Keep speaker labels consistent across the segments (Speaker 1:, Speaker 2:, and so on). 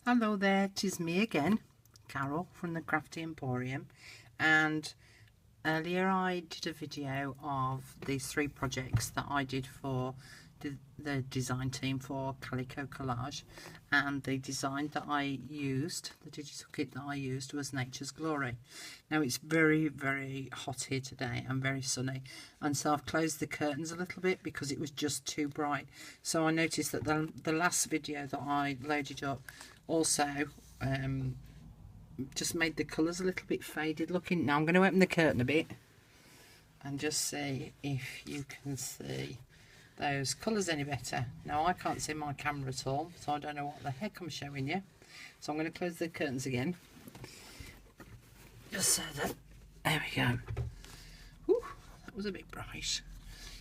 Speaker 1: Hello there, 'tis me again, Carol from the Crafty Emporium, and earlier I did a video of these 3 projects that I did for the design team for Calico Collage, and the design that I used, the digital kit that I used, was Nature's Glory. Now it's very hot here today and very sunny, and so I've closed the curtains a little bit because it was just too bright. So I noticed that the last video that I loaded up also just made the colours a little bit faded looking. Now I'm going to open the curtain a bit and just see if you can see those colours any better. Now I can't see my camera at all, so I don't know what the heck I'm showing you. So I'm going to close the curtains again, just so that, there we go. Whew, that was a bit bright.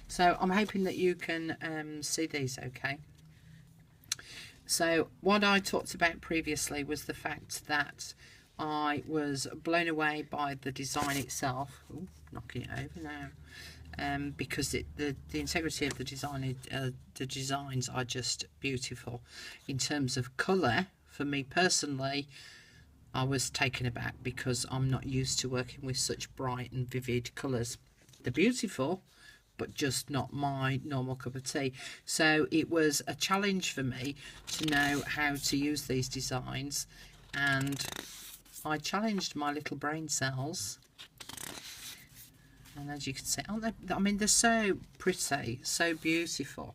Speaker 1: So I'm hoping that you can see these okay. So what I talked about previously was the fact that I was blown away by the design itself. Ooh, knocking it over now. Because the integrity of the design, the designs are just beautiful. In terms of colour, for me personally, I was taken aback because I'm not used to working with such bright and vivid colours. They're beautiful, but just not my normal cup of tea. So it was a challenge for me to know how to use these designs, and I challenged my little brain cells. And as you can see, aren't they? I mean, they're so pretty, so beautiful.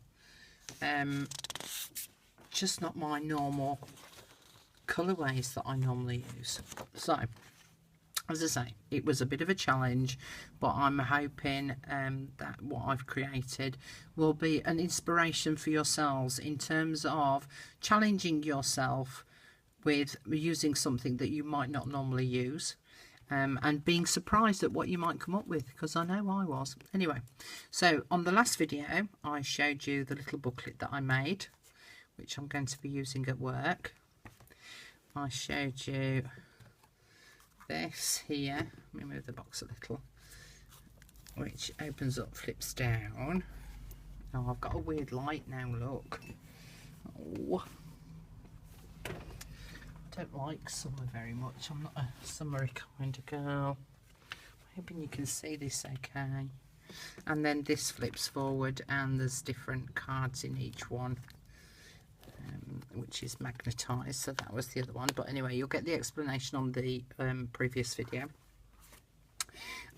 Speaker 1: Just not my normal colourways that I normally use. So, as I say, it was a bit of a challenge, but I'm hoping that what I've created will be an inspiration for yourselves in terms of challenging yourself with using something that you might not normally use, and being surprised at what you might come up with, because I know I was. Anyway, so on the last video I showed you the little booklet that I made, which I'm going to be using at work. I showed you this here, let me move the box a little, which opens up, flips down. Oh, I've got a weird light now, look. Oh, I don't like summer very much. I'm not a summery kind of girl. I'm hoping you can see this okay. And then this flips forward and there's different cards in each one, which is magnetised, so that was the other one. But anyway, you'll get the explanation on the previous video.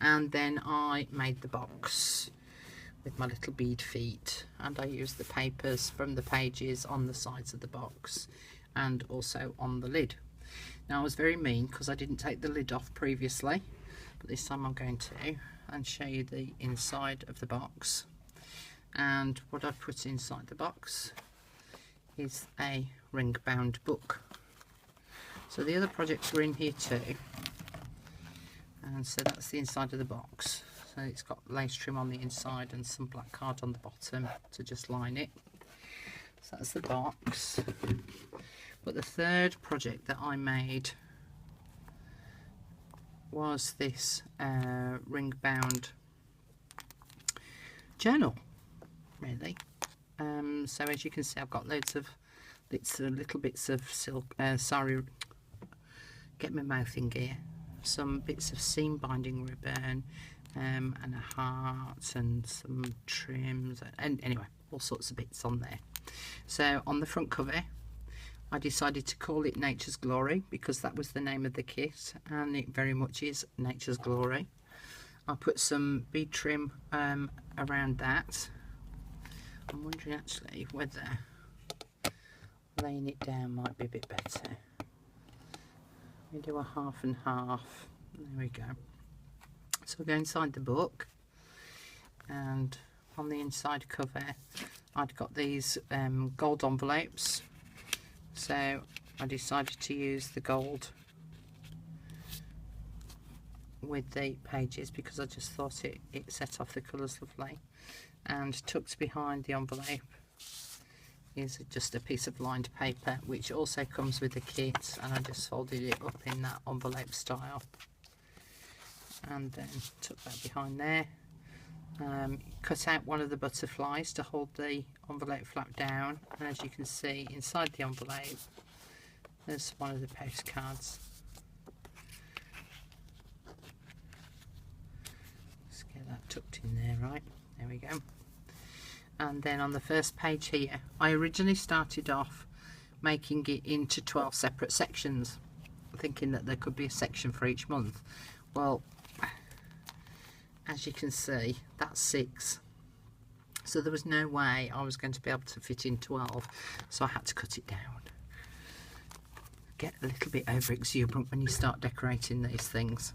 Speaker 1: And then I made the box with my little bead feet, and I used the papers from the pages on the sides of the box and also on the lid. Now I was very mean because I didn't take the lid off previously, but this time I'm going to, and show you the inside of the box. And what I've put inside the box is a Ringbound book. So the other projects were in here too, and so that's the inside of the box. So it's got lace trim on the inside and some black card on the bottom to just line it. So that's the box. But the third project that I made was this Ringbound journal, really. So as you can see, I've got loads of little bits of silk, sorry, get my mouth in gear, some bits of seam binding ribbon, and a heart and some trims, and anyway, all sorts of bits on there. So on the front cover I decided to call it Nature's Glory because that was the name of the kit, and it very much is Nature's Glory. I put some bead trim around that. I'm wondering actually whether laying it down might be a bit better. We do a half and half. There we go. So we'll go inside the book, and on the inside cover I'd got these gold envelopes. So I decided to use the gold with the pages because I just thought it set off the colours lovely. And tucked behind the envelope is just a piece of lined paper, which also comes with the kit, and I just folded it up in that envelope style and then tuck that behind there. Cut out one of the butterflies to hold the envelope flap down, and as you can see inside the envelope There's one of the postcards. Let's get that tucked in there, right? There we go. And then on the first page here, I originally started off making it into 12 separate sections, thinking that there could be a section for each month. Well, as you can see, that's 6. So there was no way I was going to be able to fit in 12, so I had to cut it down. Get a little bit over exuberant when you start decorating these things.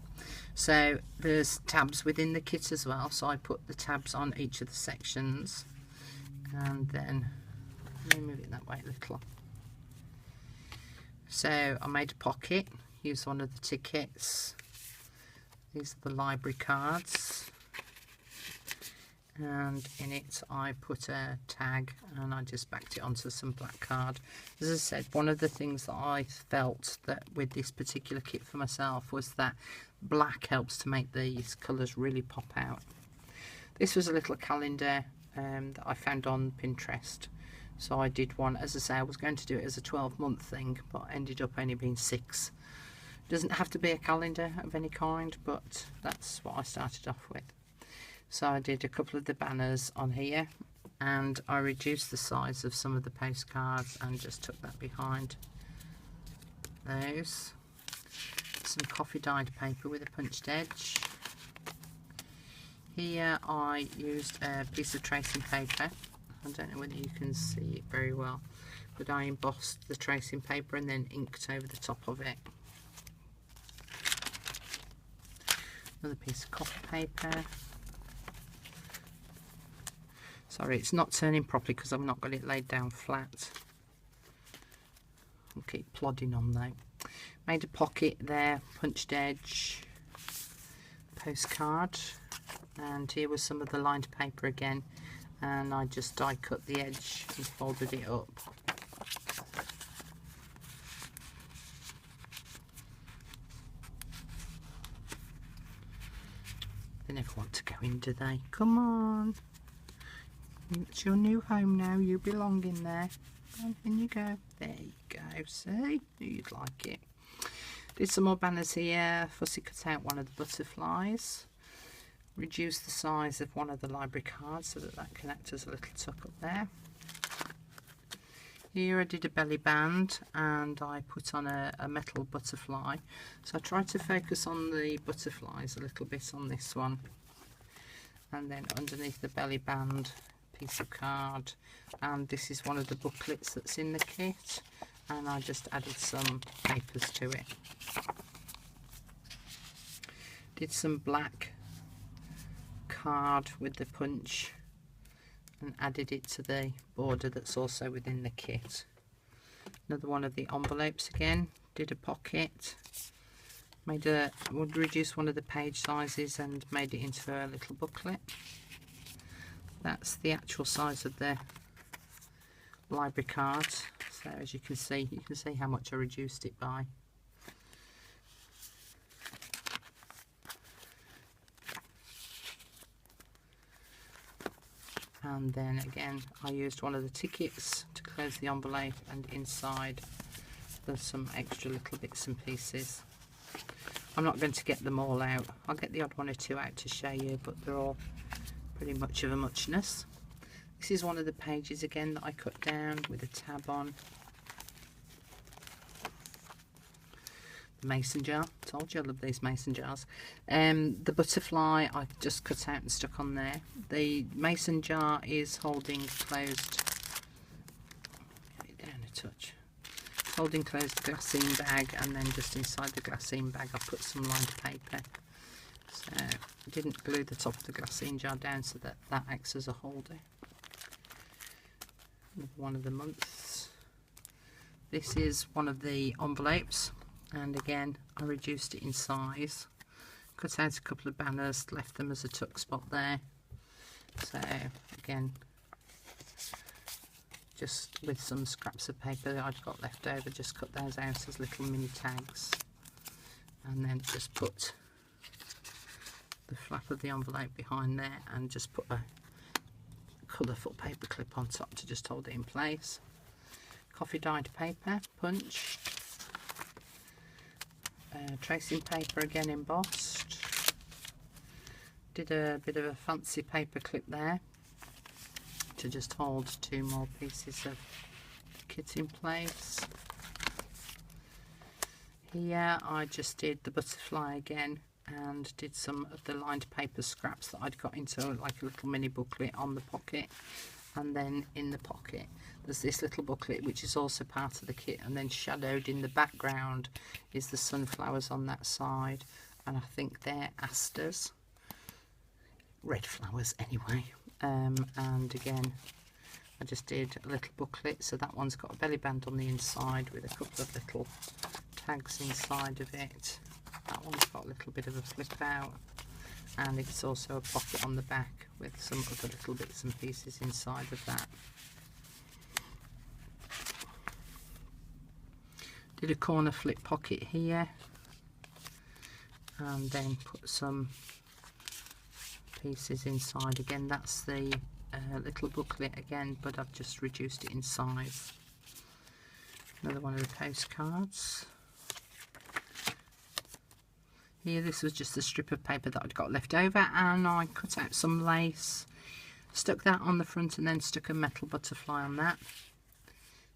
Speaker 1: So there's tabs within the kit as well, so I put the tabs on each of the sections, and then let me move it that way a little. So I made a pocket, used one of the tickets. These are the library cards, and in it I put a tag and I just backed it onto some black card. As I said, one of the things that I felt that with this particular kit for myself was that black helps to make these colours really pop out. This was a little calendar that I found on Pinterest, so I did one. As I say, I was going to do it as a 12-month thing, but ended up only being 6. Doesn't have to be a calendar of any kind, but that's what I started off with. So I did a couple of the banners on here, and I reduced the size of some of the postcards and just took that behind those. Some coffee dyed paper with a punched edge. Here I used a piece of tracing paper. I don't know whether you can see it very well, but I embossed the tracing paper and then inked over the top of it. Another piece of copy paper. Sorry, it's not turning properly because I've not got it laid down flat. I'll keep plodding on though. Made a pocket there, punched edge, postcard, and here was some of the lined paper again, and I just die cut the edge and folded it up. They never want to go in, do they? Come on. It's your new home now. You belong in there. In you go. There you go. See? Knew you'd like it. Did some more banners here. Fussy cut out one of the butterflies. Reduced the size of one of the library cards so that can act as a little tuck up there. Here I did a belly band and I put on a metal butterfly. So I tried to focus on the butterflies a little bit on this one. And then underneath the belly band, piece of card. And this is one of the booklets that's in the kit. And I just added some papers to it. Did some black card with the punch and added it to the border that's also within the kit. Another one of the envelopes again, did a pocket, would reduce one of the page sizes and made it into a little booklet. That's the actual size of the library card. So as you can see how much I reduced it by. And then again I used one of the tickets to close the envelope, and inside there's some extra little bits and pieces. I'm not going to get them all out. I'll get the odd one or two out to show you, but they're all pretty much of a muchness. This is one of the pages again that I cut down with a tab on. The mason jar, told you I love these mason jars. The butterfly I just cut out and stuck on there. The mason jar is holding closed, get it down a touch, holding closed the glassine bag, and then just inside the glassine bag I put some lined paper. So I didn't glue the top of the glassine jar down so that acts as a holder. Another one of the months. This is one of the envelopes. And again I reduced it in size, cut out a couple of banners, left them as a tuck spot there. So again, just with some scraps of paper that I'd got left over, just cut those out as little mini tags, and then just put the flap of the envelope behind there and just put a colourful paper clip on top to just hold it in place. Coffee dyed paper, punch. tracing paper again embossed. Did a bit of a fancy paper clip there to just hold 2 more pieces of the kit in place. Here I just did the butterfly again and did some of the lined paper scraps that I'd got into like a little mini booklet on the pocket, and then in the pocket there's this little booklet which is also part of the kit, and then shadowed in the background is the sunflowers on that side, and I think they're asters, red flowers anyway. And again I just did a little booklet, so that one's got a belly band on the inside with a couple of little tags inside of it. That one's got a little bit of a flip out, and it's also a pocket on the back with some other little bits and pieces inside of that. Did a corner flip pocket here, and then put some pieces inside. Again, that's the little booklet again, but I've just reduced it in size. Another one of the postcards. Here, this was just a strip of paper that I'd got left over, and I cut out some lace, stuck that on the front, and then stuck a metal butterfly on that.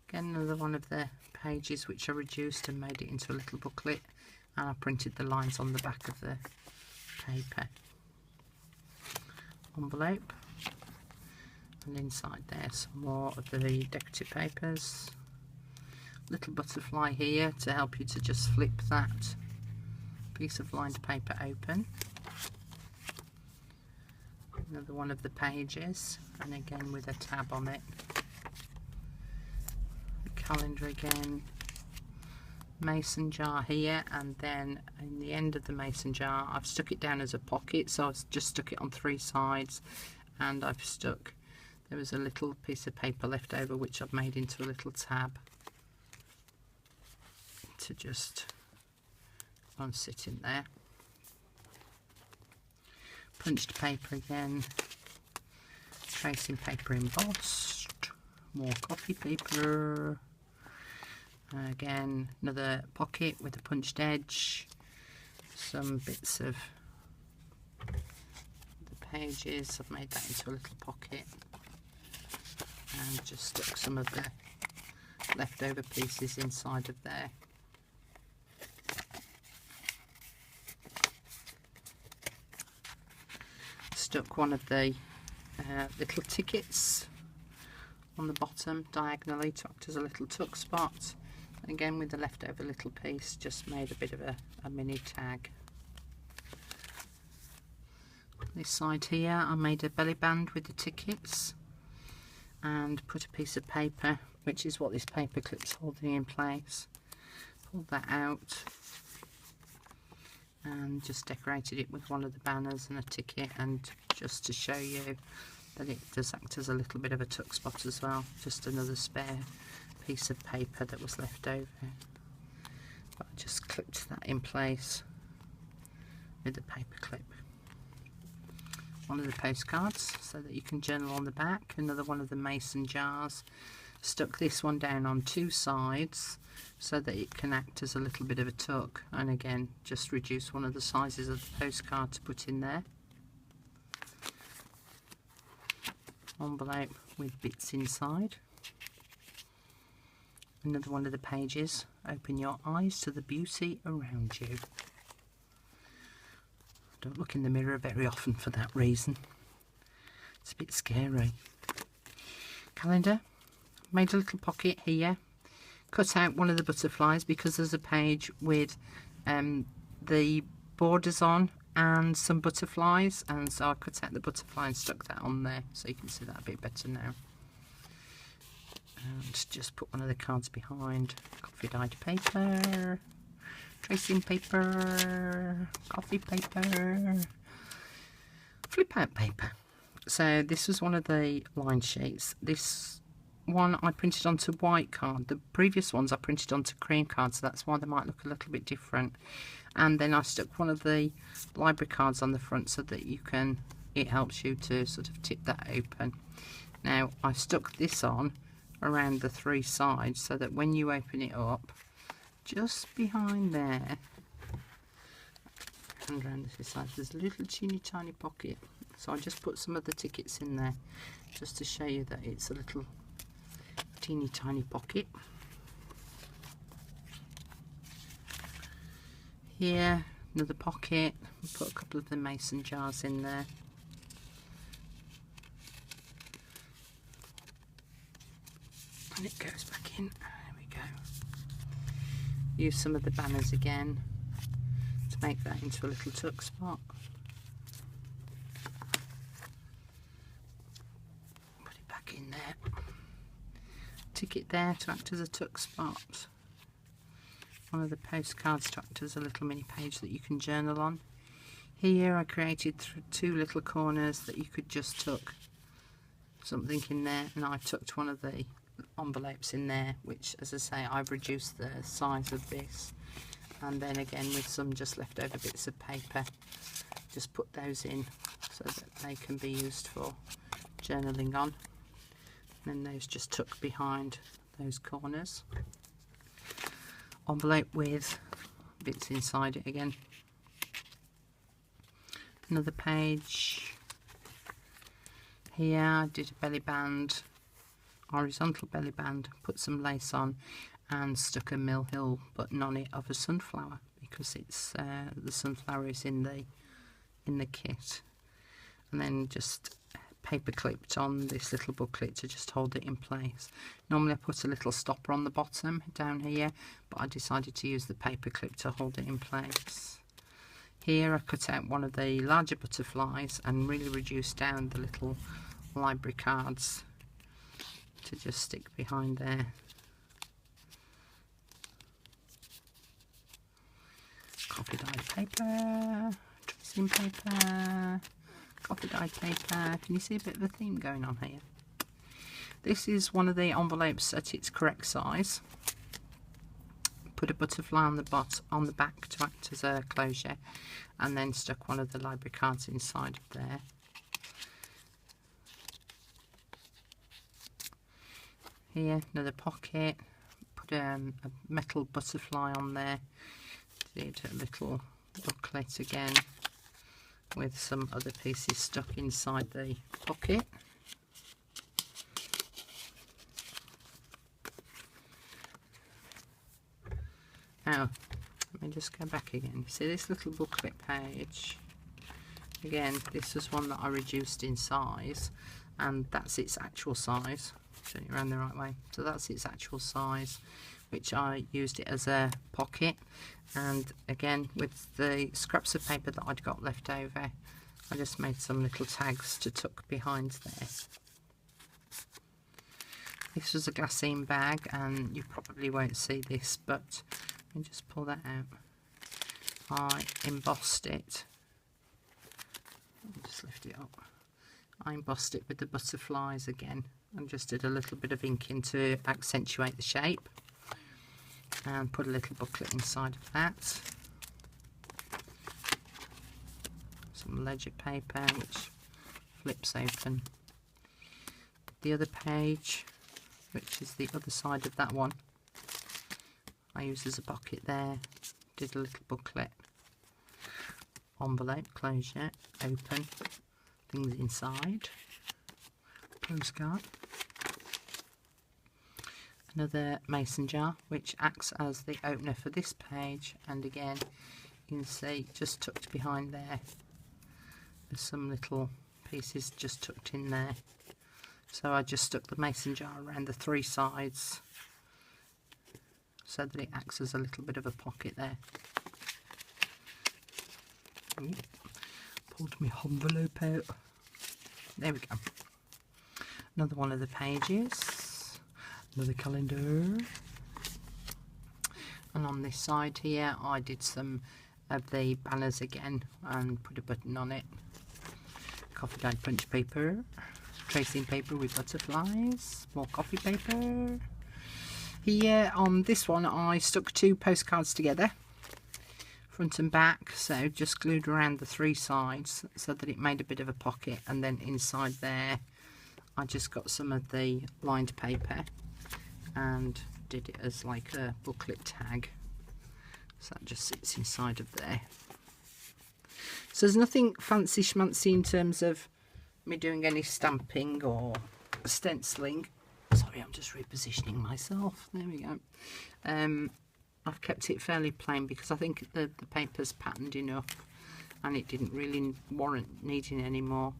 Speaker 1: Again, another one of the pages which I reduced and made it into a little booklet, and I printed the lines on the back of the paper. Envelope, and inside there some more of the decorative papers. Little butterfly here to help you to just flip that piece of lined paper open. Another one of the pages, and again with a tab on it. The calendar again. Mason jar here, and then in the end of the mason jar I've stuck it down as a pocket, so I've just stuck it on 3 sides, and I've stuck, there was a little piece of paper left over which I've made into a little tab to just sit in there. Punched paper again, tracing paper embossed, more coffee paper. Again, another pocket with a punched edge, some bits of the pages, I've made that into a little pocket, and just stuck some of the leftover pieces inside of there. Stuck one of the little tickets on the bottom diagonally to act as a little tuck spot. Again, with the leftover little piece, just made a bit of a mini tag. This side here I made a belly band with the tickets and put a piece of paper, which is what this paper clip's holding in place. Pulled that out and just decorated it with one of the banners and a ticket, and just to show you that it does act as a little bit of a tuck spot as well. Just another spare piece of paper that was left over, but I just clipped that in place with the paper clip. One of the postcards so that you can journal on the back. Another one of the mason jars. Stuck this one down on 2 sides so that it can act as a little bit of a tuck, and again just reduce one of the sizes of the postcard to put in there. Envelope with bits inside. Another one of the pages, open your eyes to the beauty around you. Don't look in the mirror very often for that reason. It's a bit scary. Calendar, made a little pocket here, cut out one of the butterflies because there's a page with the borders on and some butterflies, and so I cut out the butterfly and stuck that on there so you can see that a bit better now. And just put one of the cards behind. Coffee dyed paper, tracing paper, coffee paper, flip out paper. So this was one of the line sheets. This one I printed onto white card. The previous ones I printed onto cream card, so that's why they might look a little bit different. And then I stuck one of the library cards on the front so that you can, it helps you to sort of tip that open. Now I stuck this on around the 3 sides so that when you open it up, just behind there stand around this side. There's a little teeny tiny pocket, so I just put some of the tickets in there just to show you that it's a little teeny tiny pocket. Here, another pocket. Put a couple of the mason jars in there. And it goes back in. There we go. Use some of the banners again to make that into a little tuck spot. Put it back in there. Tick it there to act as a tuck spot. One of the postcards to act as a little mini page that you can journal on. Here I created two little corners that you could just tuck something in there, and I tucked one of the envelopes in there, which, as I say, I've reduced the size of this, and then again with some just leftover bits of paper, just put those in so that they can be used for journaling on, and then those just tuck behind those corners. Envelope with bits inside it again. Another page. Here I did a belly band, horizontal belly band, put some lace on and stuck a Mill Hill button on it of a sunflower, because it's the sunflower is in the kit, and then just paper clipped on this little booklet to just hold it in place. Normally I put a little stopper on the bottom down here, but I decided to use the paper clip to hold it in place. Here I cut out one of the larger butterflies and really reduced down the little library cards to just stick behind there. Coffee dyed paper, tracing paper, coffee dyed paper. Can you see a bit of a theme going on here? This is one of the envelopes at its correct size. Put a butterfly on the back to act as a closure, and then stuck one of the library cards inside of there. Here, another pocket. Put a metal butterfly on there. Did a little booklet again with some other pieces stuck inside the pocket. Now, let me just go back again. You see this little booklet page? Again, this was one that I reduced in size, and that's its actual size. Turn it around the right way. So that's its actual size, which I used it as a pocket. And again, with the scraps of paper that I'd got left over, I just made some little tags to tuck behind there. This was a glassine bag, and you probably won't see this, but let me just pull that out. I embossed it. Let me just lift it up. I embossed it with the butterflies again, and just did a little bit of ink in to accentuate the shape, and put a little booklet inside of that. Some ledger paper which flips open. The other page, which is the other side of that one, I used as a pocket there. Did a little booklet, envelope, closure, open, things inside, postcard. Another mason jar which acts as the opener for this page, and again you can see just tucked behind there there's some little pieces just tucked in there. So I just stuck the mason jar around the three sides so that it acts as a little bit of a pocket there. Ooh, pulled my envelope out. There we go. Another one of the pages. Another calendar. And on this side here I did some of the banners again and put a button on it. Coffee dyed punch paper. Tracing paper with butterflies. More coffee paper. Here on this one I stuck two postcards together, front and back, so just glued around the three sides so that it made a bit of a pocket, and then inside there I just got some of the lined paper and did it as like a booklet tag, so that just sits inside of there. So there's nothing fancy schmancy in terms of me doing any stamping or stenciling. Sorry, I'm just repositioning myself. There we go. I've kept it fairly plain because I think the paper's patterned enough and it didn't really warrant needing any more.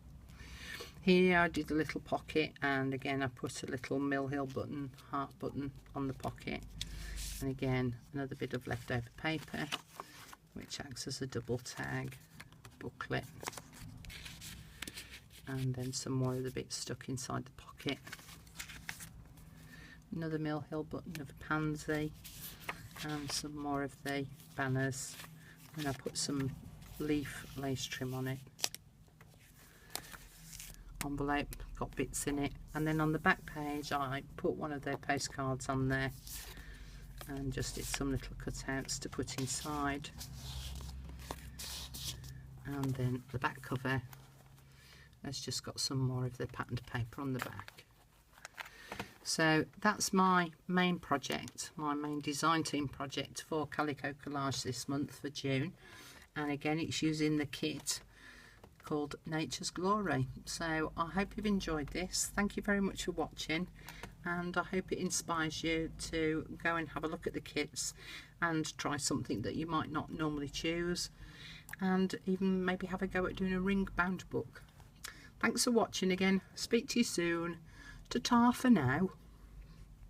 Speaker 1: Here I did a little pocket, and again I put a little Mill Hill button, heart button on the pocket, and again another bit of leftover paper which acts as a double tag booklet, and then some more of the bits stuck inside the pocket. Another Mill Hill button of a pansy, and some more of the banners, and I put some leaf lace trim on it. Envelope, got bits in it, and then on the back page I put one of their postcards on there and just did some little cutouts to put inside, and then the back cover has just got some more of the patterned paper on the back. So that's my main project, my main design team project for Calico Collage this month for June, and again it's using the kit called Nature's Glory. So I hope you've enjoyed this. Thank you very much for watching, and I hope it inspires you to go and have a look at the kits and try something that you might not normally choose, and even maybe have a go at doing a ring-bound book. Thanks for watching again. Speak to you soon. Ta-ta for now.